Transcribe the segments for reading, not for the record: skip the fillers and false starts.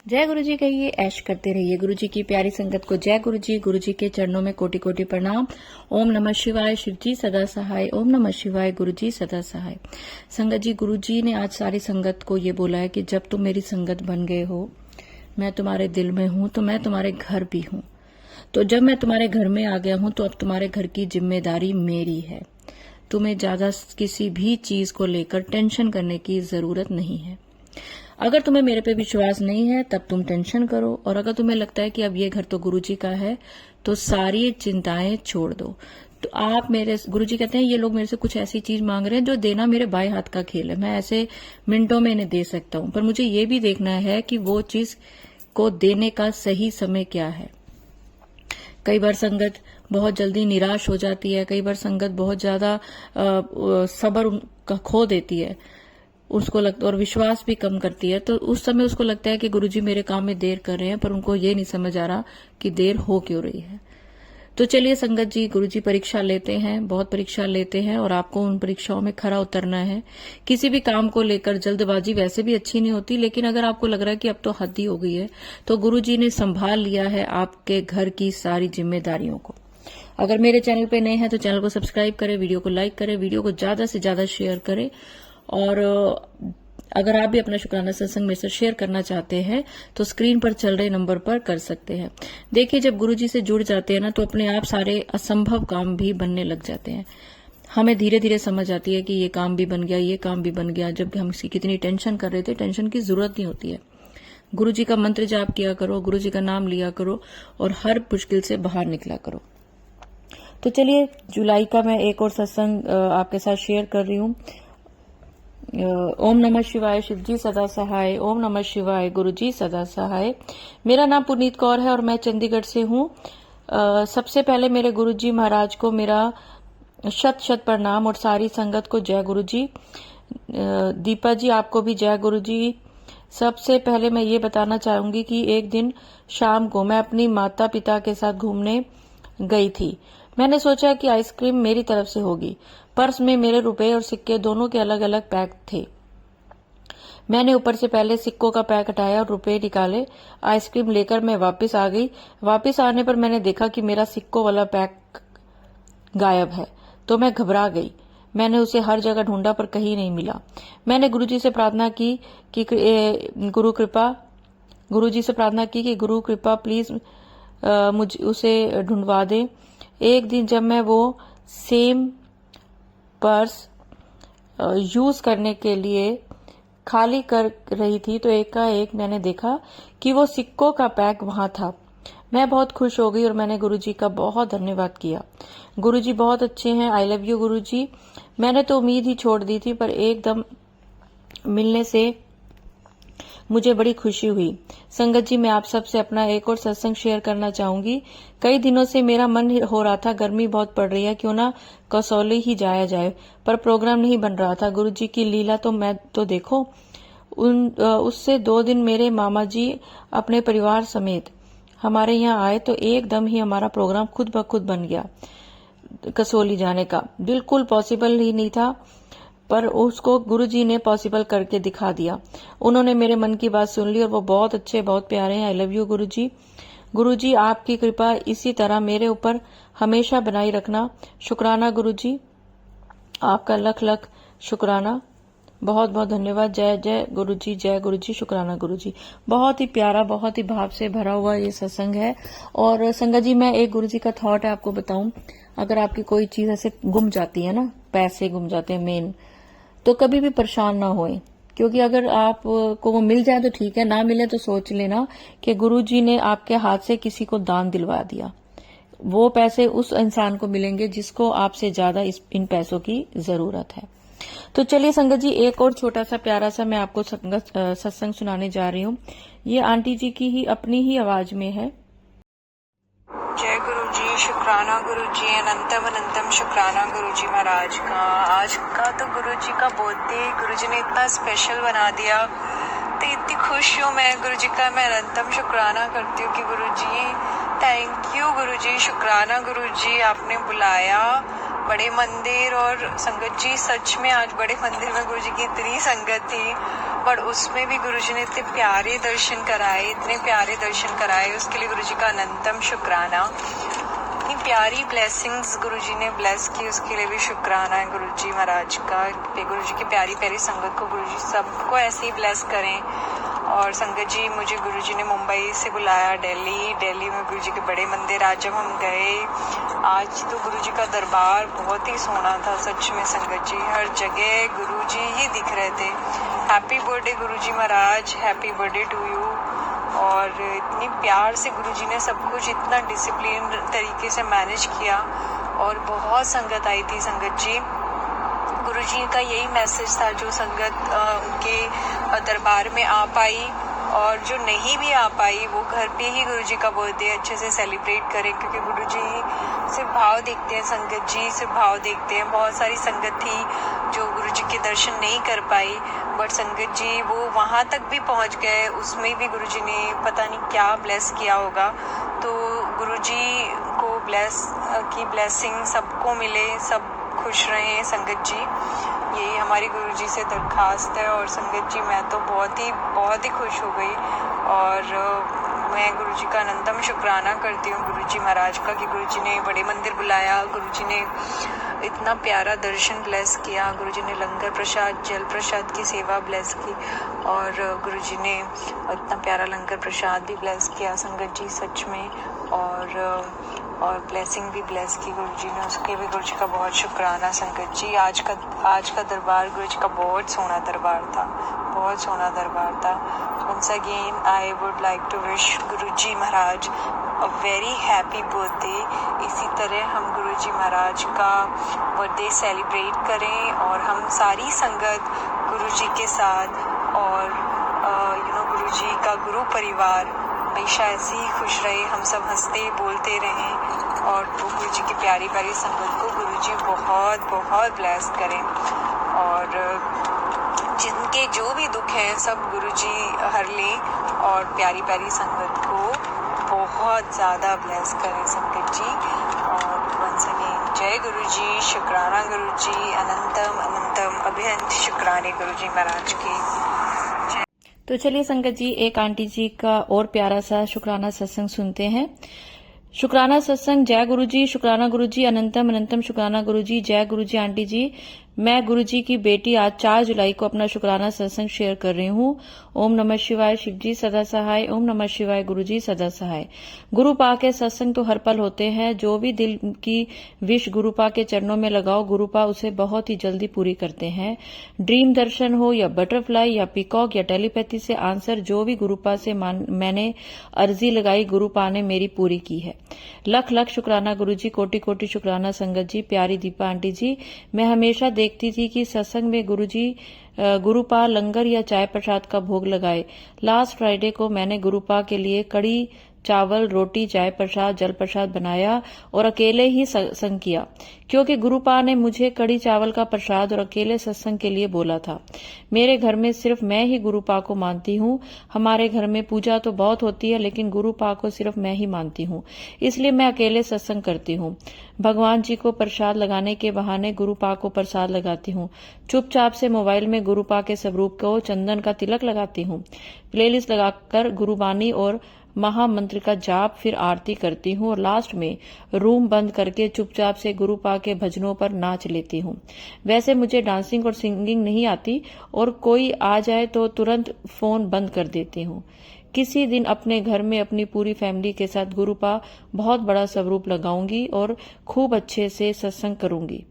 जय गुरु जी कहिए, ऐश करते रहिए। गुरु जी की प्यारी संगत को जय गुरु जी। गुरु जी के चरणों में कोटि कोटि प्रणाम। ओम नमः शिवाय। शिव जी सदा सहाय। ओम नमः शिवाय। गुरु जी सदा सहाय। संगत जी, गुरु जी ने आज सारी संगत को ये बोला है कि जब तुम मेरी संगत बन गए हो, मैं तुम्हारे दिल में हूं, तो मैं तुम्हारे घर भी हूं। तो जब मैं तुम्हारे घर में आ गया हूं, तो अब तुम्हारे घर की जिम्मेदारी मेरी है। तुम्हें ज्यादा किसी भी चीज को लेकर टेंशन करने की जरूरत नहीं है। अगर तुम्हें मेरे पे विश्वास नहीं है तब तुम टेंशन करो, और अगर तुम्हें लगता है कि अब ये घर तो गुरुजी का है तो सारी चिंताएं छोड़ दो। तो आप मेरे, गुरुजी कहते हैं ये लोग मेरे से कुछ ऐसी चीज मांग रहे हैं जो देना मेरे बाएं हाथ का खेल है। मैं ऐसे मिनटों में इन्हें दे सकता हूं, पर मुझे ये भी देखना है कि वो चीज को देने का सही समय क्या है। कई बार संगत बहुत जल्दी निराश हो जाती है, कई बार संगत बहुत ज्यादा सब्र उनका खो देती है, उसको लगता और विश्वास भी कम करती है। तो उस समय उसको लगता है कि गुरुजी मेरे काम में देर कर रहे हैं, पर उनको ये नहीं समझ आ रहा कि देर हो क्यों रही है। तो चलिए संगत जी, गुरुजी परीक्षा लेते हैं, बहुत परीक्षा लेते हैं, और आपको उन परीक्षाओं में खरा उतरना है। किसी भी काम को लेकर जल्दबाजी वैसे भी अच्छी नहीं होती, लेकिन अगर आपको लग रहा है कि अब तो हद ही हो गई है, तो गुरुजी ने संभाल लिया है आपके घर की सारी जिम्मेदारियों को। अगर मेरे चैनल पे नए हैं तो चैनल को सब्सक्राइब करें, वीडियो को लाइक करें, वीडियो को ज्यादा से ज्यादा शेयर करें, और अगर आप भी अपना शुक्राना सत्संग मेरे से शेयर करना चाहते हैं तो स्क्रीन पर चल रहे नंबर पर कर सकते हैं। देखिए, जब गुरुजी से जुड़ जाते हैं ना, तो अपने आप सारे असंभव काम भी बनने लग जाते हैं। हमें धीरे धीरे समझ आती है कि ये काम भी बन गया, ये काम भी बन गया। जब हम इसकी कितनी टेंशन कर रहे थे, टेंशन की जरूरत नहीं होती है। गुरुजी का मंत्र जाप किया करो, गुरुजी का नाम लिया करो, और हर मुश्किल से बाहर निकला करो। तो चलिए, जुलाई का मैं एक और सत्संग आपके साथ शेयर कर रही हूँ। ओम नमः शिवाय। शिव जी सदा सहाय। ओम नमः शिवाय। गुरु जी सदा सहाय। मेरा नाम पुनीत कौर है और मैं चंडीगढ़ से हूँ। सबसे पहले मेरे गुरु जी महाराज को मेरा शत शत प्रणाम, और सारी संगत को जय गुरु जी। दीपा जी, आपको भी जय गुरु जी। सबसे पहले मैं ये बताना चाहूंगी कि एक दिन शाम को मैं अपनी माता पिता के साथ घूमने गई थी। मैंने सोचा कि आइसक्रीम मेरी तरफ से होगी। पर्स में मेरे रुपए और सिक्के दोनों के अलग अलग पैक थे। मैंने ऊपर से पहले सिक्कों का पैक हटाया और रुपए निकाले। आइसक्रीम लेकर मैं वापस आ गई। वापस आने पर मैंने देखा कि मेरा सिक्कों वाला पैक गायब है, तो मैं घबरा गई। मैंने उसे हर जगह ढूंढा पर कहीं नहीं मिला। मैंने गुरुजी से प्रार्थना की कि गुरु कृपा प्लीज मुझे उसे ढूंढवा दे। एक दिन जब मैं वो सेम पर्स यूज करने के लिए खाली कर रही थी, तो एकाएक मैंने देखा कि वो सिक्कों का पैक वहां था। मैं बहुत खुश हो गई और मैंने गुरुजी का बहुत धन्यवाद किया। गुरुजी बहुत अच्छे हैं। आई लव यू गुरुजी। मैंने तो उम्मीद ही छोड़ दी थी, पर एकदम मिलने से मुझे बड़ी खुशी हुई। संगत जी, मैं आप सबसे अपना एक और सत्संग शेयर करना चाहूंगी। कई दिनों से मेरा मन हो रहा था, गर्मी बहुत पड़ रही है, क्यों ना कसौली ही जाया जाए, पर प्रोग्राम नहीं बन रहा था। गुरुजी की लीला तो मैं तो देखो। उससे 2 दिन मेरे मामा जी अपने परिवार समेत हमारे यहाँ आए, तो एकदम ही हमारा प्रोग्राम खुद ब खुद बन गया। कसौली जाने का बिल्कुल पॉसिबल ही नहीं था, पर उसको गुरुजी ने पॉसिबल करके दिखा दिया। उन्होंने मेरे मन की बात सुन ली, और वो बहुत अच्छे, बहुत प्यारे हैं। आई लव यू गुरुजी। गुरुजी, आपकी कृपा इसी तरह मेरे ऊपर हमेशा बनाई रखना। शुक्राना गुरुजी, आपका लख लख शुक्राना। बहुत बहुत धन्यवाद। जय जय गुरुजी, जय गुरुजी, शुक्राना गुरुजी। बहुत ही प्यारा, बहुत ही भाव से भरा हुआ ये सत्संग है। और संगत जी, मैं एक गुरुजी का थॉट है आपको बताऊं। अगर आपकी कोई चीज ऐसे गुम जाती है ना, पैसे गुम जाते हैं मेन, तो कभी भी परेशान ना होए, क्योंकि अगर आप को वो मिल जाए तो ठीक है, ना मिले तो सोच लेना कि गुरुजी ने आपके हाथ से किसी को दान दिलवा दिया। वो पैसे उस इंसान को मिलेंगे जिसको आपसे ज्यादा इन पैसों की जरूरत है। तो चलिए संगत जी, एक और छोटा सा प्यारा सा मैं आपको सत्संग सुनाने जा रही हूँ। ये आंटी जी की ही अपनी ही आवाज में है। जय गुरु जी, शुक्राना गुरु जी, अनंतम अनंतम शुक्राना गुरु जी महाराज का। आज का तो गुरु जी का बर्थडे गुरु जी ने इतना स्पेशल बना दिया, तो इतनी खुश हूँ मैं गुरु जी का। मैं अनंतम शुक्राना करती हूँ कि गुरु जी थैंक यू गुरु जी, शुक्राना गुरु जी, आपने बुलाया बड़े मंदिर और संगत जी, सच में आज बड़े मंदिर में गुरुजी की इतनी संगत थी, पर उसमें भी गुरुजी ने इतने प्यारे दर्शन कराए, इतने प्यारे दर्शन कराए, उसके लिए गुरुजी का अनंतम शुक्राना। इतनी प्यारी ब्लेसिंग्स गुरुजी ने ब्लेस की, उसके लिए भी शुक्राना है गुरुजी महाराज का। गुरुजी की प्यारी प्यारी संगत को गुरुजी सबको ऐसे ही ब्लेस करें। और संगत जी, मुझे गुरुजी ने मुंबई से बुलाया दिल्ली में गुरुजी के बड़े मंदिर। आज जब हम गए, आज तो गुरुजी का दरबार बहुत ही सोना था, सच में संगत जी, हर जगह गुरुजी ही दिख रहे थे। Happy birthday guruji Maharaj, happy birthday to you. और इतनी प्यार से गुरुजी ने सब कुछ इतना डिसिप्लिन तरीके से मैनेज किया, और बहुत संगत आई थी संगत जी। गुरुजी का यही मैसेज था, जो संगत उनके दरबार में आ पाई और जो नहीं भी आ पाई वो घर पे ही गुरुजी का बर्थडे अच्छे से सेलिब्रेट करें, क्योंकि गुरुजी सिर्फ भाव देखते हैं संगत जी, सिर्फ भाव देखते हैं। बहुत सारी संगत थी जो गुरुजी के दर्शन नहीं कर पाई, बट संगत जी वो वहाँ तक भी पहुँच गए, उसमें भी गुरुजी ने पता नहीं क्या ब्लेस किया होगा। तो गुरुजी को की ब्लेसिंग सबको मिले, सब खुश रहें संगत जी, यही हमारी गुरुजी से दरखास्त है। और संगत जी, मैं तो बहुत ही खुश हो गई, और मैं गुरुजी का अनंतम शुक्राना करती हूँ गुरुजी महाराज का, कि गुरुजी ने बड़े मंदिर बुलाया, गुरुजी ने इतना प्यारा दर्शन ब्लेस किया, गुरुजी ने लंगर प्रसाद, जल प्रसाद की सेवा ब्लेस की, और गुरुजी ने इतना प्यारा लंगर प्रसाद भी ब्लेस किया संगत जी, सच में। और ब्लेसिंग भी ब्लेस की गुरुजी ने, उसके भी गुरुजी का बहुत शुक्राना संगत जी। आज का दरबार गुरुजी का बहुत सोना दरबार था, बहुत सोना दरबार था। Once again, I would like to wish Guruji Maharaj a very happy birthday। इसी तरह हम गुरुजी महाराज का बर्थडे सेलिब्रेट करें, और हम सारी संगत गुरुजी के साथ, और गुरुजी का गुरु परिवार हमेशा ऐसे ही खुश रहे, हम सब हंसते बोलते रहें, और वो गुरुजी की प्यारी प्यारी संगत को गुरुजी बहुत बहुत ब्लेस करें। और जिनके जो भी दुख हैं सब गुरुजी हर लें, और प्यारी प्यारी संगत को बहुत ज़्यादा ब्लेस करें संगत जी। और वंस अगेन जय गुरुजी, शुक्राना गुरुजी, अनंतम अनंतम अभिनंत शुक्राने गुरुजी महाराज की। तो चलिए संगत जी, एक आंटी जी का और प्यारा सा शुक्राना सत्संग सुनते हैं। शुक्राना सत्संग। जय गुरुजी, शुक्राना गुरुजी, अनंतम अनंतम शुक्राना गुरुजी। जय गुरुजी आंटी जी, मैं गुरुजी की बेटी आज 4 जुलाई को अपना शुक्राना सत्संग शेयर कर रही हूँ। ओम नमः शिवाय, शिवजी सदा सहाय। ओम नमः शिवाय, गुरुजी सदा सहाय। गुरु पा के सत्संग तो हर पल होते हैं। जो भी दिल की विश गुरु पा के चरणों में लगाओ, गुरु पा उसे बहुत ही जल्दी पूरी करते हैं। ड्रीम दर्शन हो या बटरफ्लाई या पीकॉक या टेलीपैथी से आंसर, जो भी गुरु पा से मैंने अर्जी लगाई, गुरु पा ने मेरी पूरी की है। लख लख शुक्राना गुरुजी, कोटि कोटि शुक्राना संगत जी। प्यारी दीपा आंटी जी, मैं हमेशा देखती थी कि सत्संग में गुरुपा लंगर या चाय प्रसाद का भोग लगाए। लास्ट फ्राइडे को मैंने गुरुपा के लिए कड़ी चावल, रोटी, चाय प्रसाद, जल प्रसाद बनाया और अकेले ही सत्संग किया, क्योंकि गुरुपा ने मुझे कड़ी चावल का प्रसाद और अकेले सत्संग के लिए बोला था। मेरे घर में सिर्फ मैं ही गुरुपा को मानती हूँ। हमारे घर में पूजा तो बहुत होती है, लेकिन गुरुपा को सिर्फ मैं ही मानती हूँ, इसलिए मैं अकेले सत्संग करती हूँ। भगवान जी को प्रसाद लगाने के बहाने गुरुपा को प्रसाद लगाती हूँ। चुपचाप से मोबाइल में गुरुपा के स्वरूप को चंदन का तिलक लगाती हूँ। प्लेलिस्ट लगाकर गुरुबानी और महामंत्र का जाप, फिर आरती करती हूँ और लास्ट में रूम बंद करके चुपचाप से गुरुपा के भजनों पर नाच लेती हूँ। वैसे मुझे डांसिंग और सिंगिंग नहीं आती, और कोई आ जाए तो तुरंत फोन बंद कर देती हूँ। किसी दिन अपने घर में अपनी पूरी फैमिली के साथ गुरुपा बहुत बड़ा स्वरूप लगाऊंगी और खूब अच्छे से सत्संग करूंगी,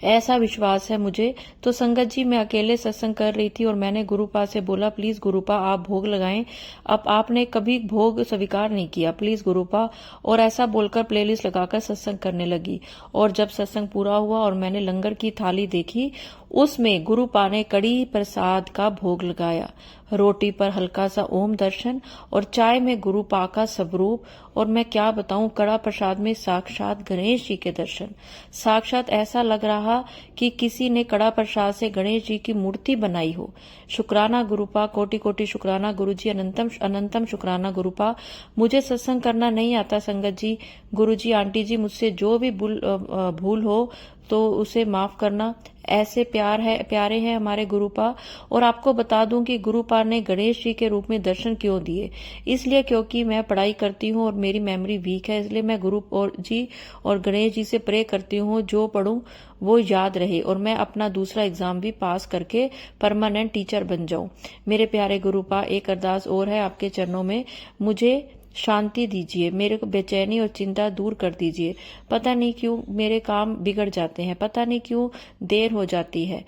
ऐसा विश्वास है मुझे। तो संगत जी, मैं अकेले सत्संग कर रही थी और मैंने गुरुपा से बोला, प्लीज गुरुपा आप भोग लगाएं। अब आपने कभी भोग स्वीकार नहीं किया, प्लीज गुरुपा। और ऐसा बोलकर प्लेलिस्ट लगाकर सत्संग करने लगी। और जब सत्संग पूरा हुआ और मैंने लंगर की थाली देखी, उसमें गुरुपा ने कड़ी प्रसाद का भोग लगाया। रोटी पर हल्का सा ओम दर्शन और चाय में गुरु पा का स्वरूप। और मैं क्या बताऊं, कड़ा प्रसाद में साक्षात गणेश जी के दर्शन। साक्षात ऐसा लग रहा कि किसी ने कड़ा प्रसाद से गणेश जी की मूर्ति बनाई हो। शुक्राना गुरुपा, कोटि कोटि शुक्राना गुरुजी, अनंतम अनंतम शुक्राना गुरुपा। मुझे सत्संग करना नहीं आता संगत जी, गुरुजी आंटी जी, मुझसे जो भी भूल हो तो उसे माफ करना। ऐसे प्यारे हैं हमारे गुरुपा। और आपको बता दूं कि गुरुपा ने गणेश जी के रूप में दर्शन क्यों दिए, इसलिए क्योंकि मैं पढ़ाई करती हूँ और मेरी मेमोरी वीक है, इसलिए मैं गुरु जी और गणेश जी से प्रे करती हूँ जो पढ़ूं वो याद रहे और मैं अपना दूसरा एग्जाम भी पास करके परमानेंट टीचर बन जाऊं। मेरे प्यारे गुरुपा, एक अरदास और है आपके चरणों में, मुझे शांति दीजिए, मेरे को बेचैनी और चिंता दूर कर दीजिए। पता नहीं क्यों मेरे काम बिगड़ जाते हैं, पता नहीं क्यों देर हो जाती है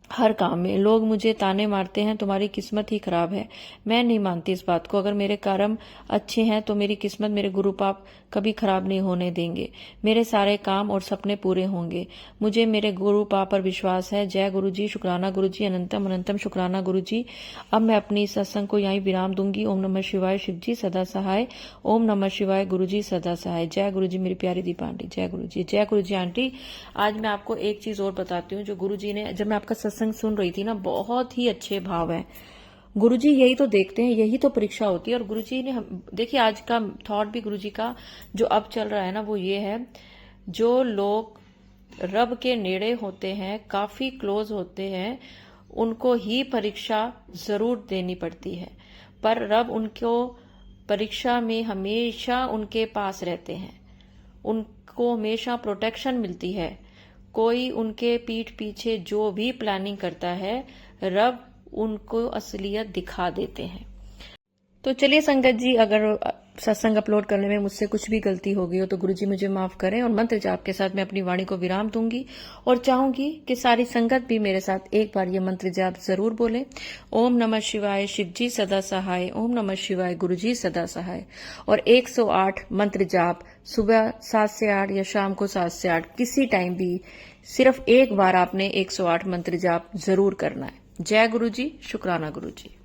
हर काम में। लोग मुझे ताने मारते हैं, तुम्हारी किस्मत ही खराब है। मैं नहीं मानती इस बात को। अगर मेरे कर्म अच्छे हैं तो मेरी किस्मत मेरे गुरु पाप कभी खराब नहीं होने देंगे। मेरे सारे काम और सपने पूरे होंगे। मुझे मेरे गुरु पाप पर विश्वास है। जय गुरु जी, शुक्राना गुरु जी, अनंतम अनंतम शुक्राना गुरु जी। अब मैं अपनी सत्संग को यहीं विराम दूंगी। ओम नमः शिवाय, शिव जी सदा सहाय। ओम नमः शिवाय, गुरु जी सदा सहाय। जय गुरु जी मेरी प्यारी दीपा आंटी। जय गुरु जी, जय गुरु जी आंटी। आज मैं आपको एक चीज और बताती हूँ जो गुरु जी ने, जब मैं आपका सत्संग सुन रही थी ना, बहुत ही अच्छे भाव है। गुरुजी यही तो देखते हैं, यही तो परीक्षा होती है। और गुरुजी ने देखिए आज का थॉट भी गुरुजी का जो अब चल रहा है ना, वो ये है, जो लोग रब के नेड़े होते हैं, काफी क्लोज होते हैं, उनको ही परीक्षा जरूर देनी पड़ती है, पर रब उनको परीक्षा में हमेशा उनके पास रहते हैं, उनको हमेशा प्रोटेक्शन मिलती है। कोई उनके पीठ पीछे जो भी प्लानिंग करता है, रब उनको असलियत दिखा देते हैं। तो चलिए संगत जी, अगर सत्संग अपलोड करने में मुझसे कुछ भी गलती हो गई हो तो गुरुजी मुझे माफ करें। और मंत्र जाप के साथ मैं अपनी वाणी को विराम दूंगी और चाहूंगी कि सारी संगत भी मेरे साथ एक बार ये मंत्र जाप जरूर बोले। ओम नमः शिवाय, शिव जी सदा सहाय। ओम नमः शिवाय, गुरु जी सदा सहाय। और 108 मंत्र जाप सुबह 7 से 8 या शाम को 7 से 8 किसी टाइम भी सिर्फ एक बार आपने 108 मंत्र जाप जरूर करना है। जय गुरु जी, शुक्राना गुरु जी।